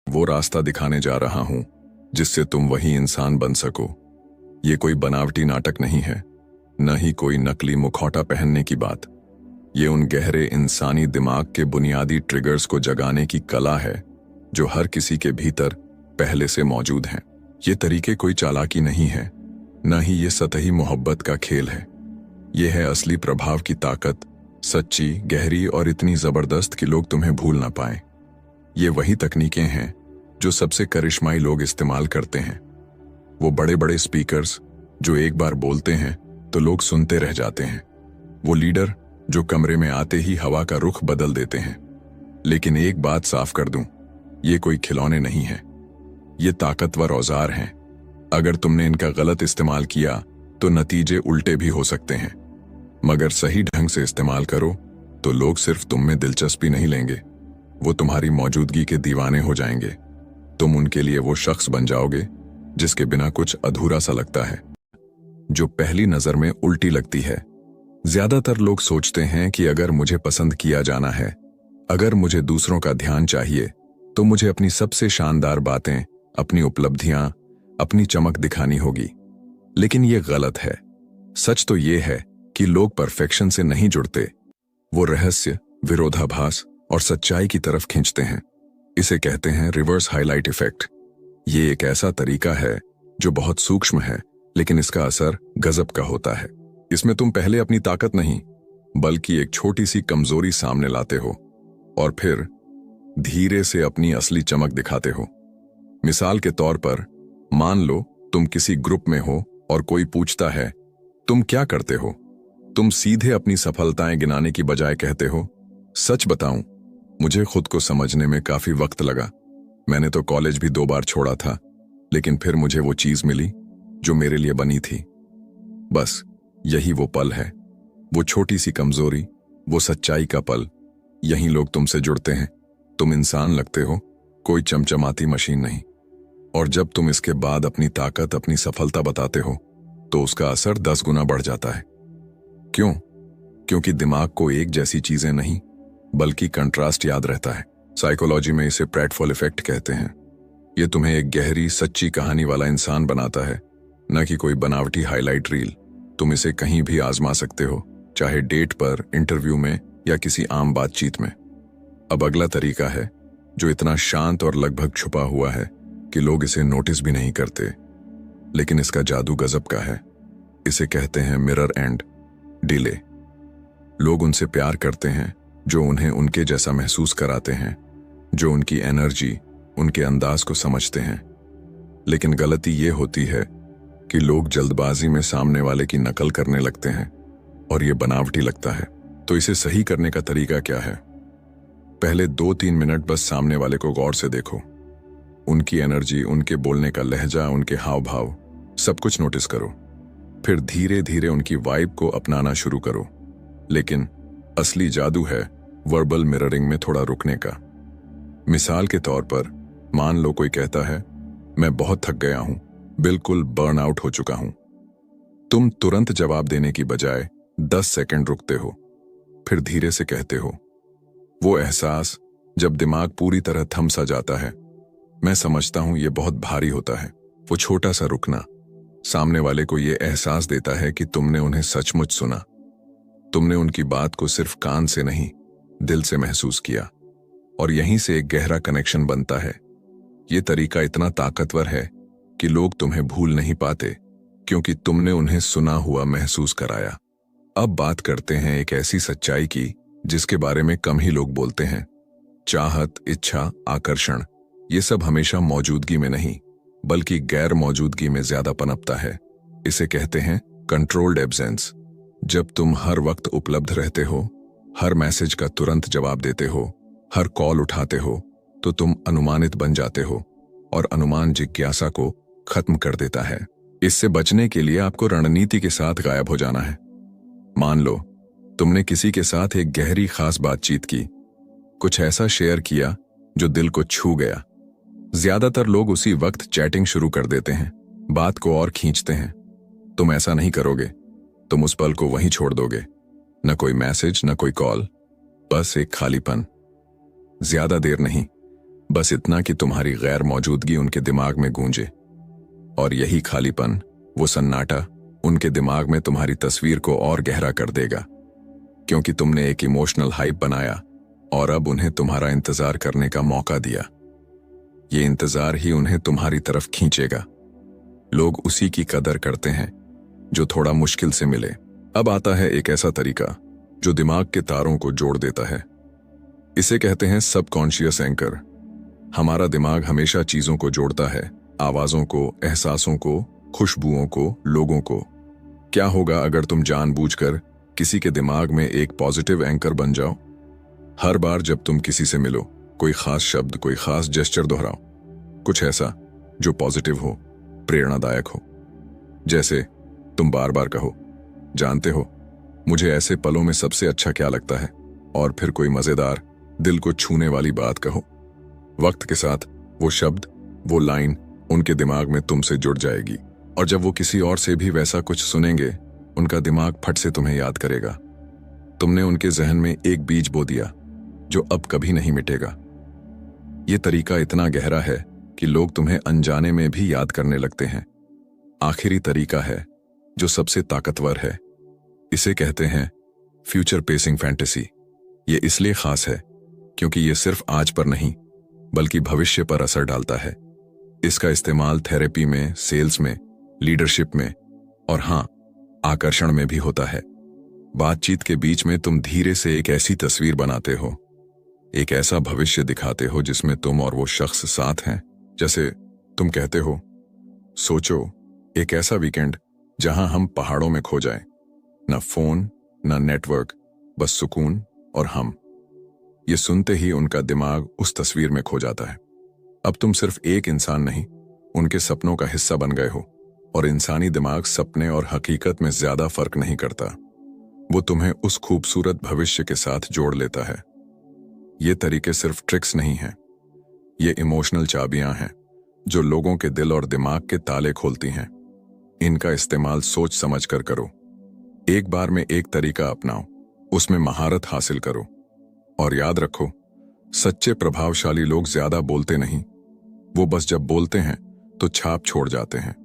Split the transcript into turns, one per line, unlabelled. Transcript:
वो रास्ता दिखाने जा रहा हूं जिससे तुम वही इंसान बन सको। ये कोई बनावटी नाटक नहीं है, न ही कोई नकली मुखौटा पहनने की बात। ये उन गहरे इंसानी दिमाग के बुनियादी ट्रिगर्स को जगाने की कला है जो हर किसी के भीतर पहले से मौजूद हैं। ये तरीके कोई चालाकी नहीं है, न ही ये सतही मोहब्बत का खेल है। ये है असली प्रभाव की ताकत, सच्ची, गहरी और इतनी जबरदस्त कि लोग तुम्हें भूल ना पाए। ये वही तकनीकें हैं जो सबसे करिश्माई लोग इस्तेमाल करते हैं। वो बड़े बड़े स्पीकर्स जो एक बार बोलते हैं तो लोग सुनते रह जाते हैं। वो लीडर जो कमरे में आते ही हवा का रुख बदल देते हैं। लेकिन एक बात साफ कर दूं, ये कोई खिलौने नहीं है, ये ताकतवर औजार हैं। अगर तुमने इनका गलत इस्तेमाल किया तो नतीजे उल्टे भी हो सकते हैं, मगर सही ढंग से इस्तेमाल करो तो लोग सिर्फ तुम में दिलचस्पी नहीं लेंगे, वो तुम्हारी मौजूदगी के दीवाने हो जाएंगे। तुम उनके लिए वो शख्स बन जाओगे जिसके बिना कुछ अधूरा सा लगता है, जो पहली नजर में उल्टी लगती है। ज्यादातर लोग सोचते हैं कि अगर मुझे पसंद किया जाना है, अगर मुझे दूसरों का ध्यान चाहिए, तो मुझे अपनी सबसे शानदार बातें, अपनी उपलब्धियां, अपनी चमक दिखानी होगी। लेकिन यह गलत है। सच तो यह है कि लोग परफेक्शन से नहीं जुड़ते, वो रहस्य, विरोधाभास और सच्चाई की तरफ खींचते हैं। इसे कहते हैं रिवर्स हाईलाइट इफेक्ट। ये एक ऐसा तरीका है जो बहुत सूक्ष्म है, लेकिन इसका असर गजब का होता है। इसमें तुम पहले अपनी ताकत नहीं, बल्कि एक छोटी सी कमजोरी सामने लाते हो और फिर धीरे से अपनी असली चमक दिखाते हो। मिसाल के तौर पर, मान लो तुम किसी ग्रुप में हो और कोई पूछता है, तुम क्या करते हो? तुम सीधे अपनी सफलताएं गिनाने की बजाय कहते हो, सच बताऊं, मुझे खुद को समझने में काफी वक्त लगा। मैंने तो कॉलेज भी 2 बार छोड़ा था, लेकिन फिर मुझे वो चीज मिली जो मेरे लिए बनी थी। बस यही वो पल है, वो छोटी सी कमजोरी, वो सच्चाई का पल। यहीं लोग तुमसे जुड़ते हैं। तुम इंसान लगते हो, कोई चमचमाती मशीन नहीं। और जब तुम इसके बाद अपनी ताकत, अपनी सफलता बताते हो, तो उसका असर 10 गुना बढ़ जाता है। क्यों? क्योंकि दिमाग को एक जैसी चीजें नहीं, बल्कि कंट्रास्ट याद रहता है। साइकोलॉजी में इसे प्रेटफॉल इफेक्ट कहते हैं। यह तुम्हें एक गहरी, सच्ची कहानी वाला इंसान बनाता है, न कि कोई बनावटी हाईलाइट रील। तुम इसे कहीं भी आजमा सकते हो, चाहे डेट पर, इंटरव्यू में या किसी आम बातचीत में। अब अगला तरीका है जो इतना शांत और लगभग छुपा हुआ है कि लोग इसे नोटिस भी नहीं करते, लेकिन इसका जादू गजब का है। इसे कहते हैं मिरर एंड डिले। लोग उनसे प्यार करते हैं जो उन्हें उनके जैसा महसूस कराते हैं, जो उनकी एनर्जी, उनके अंदाज को समझते हैं। लेकिन गलती ये होती है कि लोग जल्दबाजी में सामने वाले की नकल करने लगते हैं और ये बनावटी लगता है। तो इसे सही करने का तरीका क्या है? पहले 2-3 मिनट बस सामने वाले को गौर से देखो। उनकी एनर्जी, उनके बोलने का लहजा, उनके हाव भाव, सब कुछ नोटिस करो। फिर धीरे धीरे उनकी वाइब को अपनाना शुरू करो। लेकिन असली जादू है वर्बल मिररिंग में थोड़ा रुकने का। मिसाल के तौर पर, मान लो कोई कहता है, मैं बहुत थक गया हूं, बिल्कुल बर्न आउट हो चुका हूं। तुम तुरंत जवाब देने की बजाय 10 सेकंड रुकते हो, फिर धीरे से कहते हो, वो एहसास जब दिमाग पूरी तरह थम सा जाता है। मैं समझता हूं ये बहुत भारी होता है। वो छोटा सा रुकना सामने वाले को ये एहसास देता है कि तुमने उन्हें सचमुच सुना। तुमने उनकी बात को सिर्फ कान से नहीं, दिल से महसूस किया, और यहीं से एक गहरा कनेक्शन बनता है। ये तरीका इतना ताकतवर है कि लोग तुम्हें भूल नहीं पाते, क्योंकि तुमने उन्हें सुना हुआ महसूस कराया। अब बात करते हैं एक ऐसी सच्चाई की जिसके बारे में कम ही लोग बोलते हैं। चाहत, इच्छा, आकर्षण, ये सब हमेशा मौजूदगी में नहीं, बल्कि गैर मौजूदगी में ज्यादा पनपता है। इसे कहते हैं कंट्रोल्ड एब्सेंस। जब तुम हर वक्त उपलब्ध रहते हो, हर मैसेज का तुरंत जवाब देते हो, हर कॉल उठाते हो, तो तुम अनुमानित बन जाते हो, और अनुमान जिज्ञासा को खत्म कर देता है। इससे बचने के लिए आपको रणनीति के साथ गायब हो जाना है। मान लो तुमने किसी के साथ एक गहरी खास बातचीत की, कुछ ऐसा शेयर किया जो दिल को छू गया। ज्यादातर लोग उसी वक्त चैटिंग शुरू कर देते हैं, बात को और खींचते हैं। तुम ऐसा नहीं करोगे। तुम उस पल को वहीं छोड़ दोगे। न कोई मैसेज, न कोई कॉल, बस एक खालीपन। ज्यादा देर नहीं, बस इतना कि तुम्हारी गैर मौजूदगी उनके दिमाग में गूंजे। और यही खालीपन, वो सन्नाटा, उनके दिमाग में तुम्हारी तस्वीर को और गहरा कर देगा, क्योंकि तुमने एक इमोशनल हाइप बनाया और अब उन्हें तुम्हारा इंतजार करने का मौका दिया। ये इंतजार ही उन्हें तुम्हारी तरफ खींचेगा। लोग उसी की कदर करते हैं जो थोड़ा मुश्किल से मिले। अब आता है एक ऐसा तरीका जो दिमाग के तारों को जोड़ देता है। इसे कहते हैं सबकॉन्शियस एंकर। हमारा दिमाग हमेशा चीजों को जोड़ता है, आवाजों को, एहसासों को, खुशबुओं को, लोगों को। क्या होगा अगर तुम जानबूझकर किसी के दिमाग में एक पॉजिटिव एंकर बन जाओ? हर बार जब तुम किसी से मिलो, कोई खास शब्द, कोई खास जेस्चर दोहराओ, कुछ ऐसा जो पॉजिटिव हो, प्रेरणादायक हो। जैसे तुम बार बार कहो, जानते हो मुझे ऐसे पलों में सबसे अच्छा क्या लगता है, और फिर कोई मजेदार, दिल को छूने वाली बात कहो। वक्त के साथ वो शब्द, वो लाइन उनके दिमाग में तुमसे जुड़ जाएगी, और जब वो किसी और से भी वैसा कुछ सुनेंगे, उनका दिमाग फट से तुम्हें याद करेगा। तुमने उनके जहन में एक बीज बो दिया जो अब कभी नहीं मिटेगा। ये तरीका इतना गहरा है कि लोग तुम्हें अनजाने में भी याद करने लगते हैं। आखिरी तरीका है जो सबसे ताकतवर है। इसे कहते हैं फ्यूचर पेसिंग फैंटेसी। ये इसलिए खास है क्योंकि ये सिर्फ आज पर नहीं बल्कि भविष्य पर असर डालता है। इसका इस्तेमाल थेरेपी में, सेल्स में, लीडरशिप में और हाँ, आकर्षण में भी होता है। बातचीत के बीच में तुम धीरे से एक ऐसी तस्वीर बनाते हो, एक ऐसा भविष्य दिखाते हो जिसमें तुम और वो शख्स साथ हैं। जैसे तुम कहते हो, सोचो एक ऐसा वीकेंड जहां हम पहाड़ों में खो जाएं, न फोन न नेटवर्क, बस सुकून और हम। ये सुनते ही उनका दिमाग उस तस्वीर में खो जाता है। अब तुम सिर्फ एक इंसान नहीं, उनके सपनों का हिस्सा बन गए हो। और इंसानी दिमाग सपने और हकीकत में ज्यादा फर्क नहीं करता। वो तुम्हें उस खूबसूरत भविष्य के साथ जोड़ लेता है। ये तरीके सिर्फ ट्रिक्स नहीं हैं, ये इमोशनल चाबियां हैं जो लोगों के दिल और दिमाग के ताले खोलती हैं। इनका इस्तेमाल सोच समझ कर करो। एक बार में एक तरीका अपनाओ, उसमें महारत हासिल करो। और याद रखो, सच्चे प्रभावशाली लोग ज्यादा बोलते नहीं, वो बस जब बोलते हैं तो छाप छोड़ जाते हैं।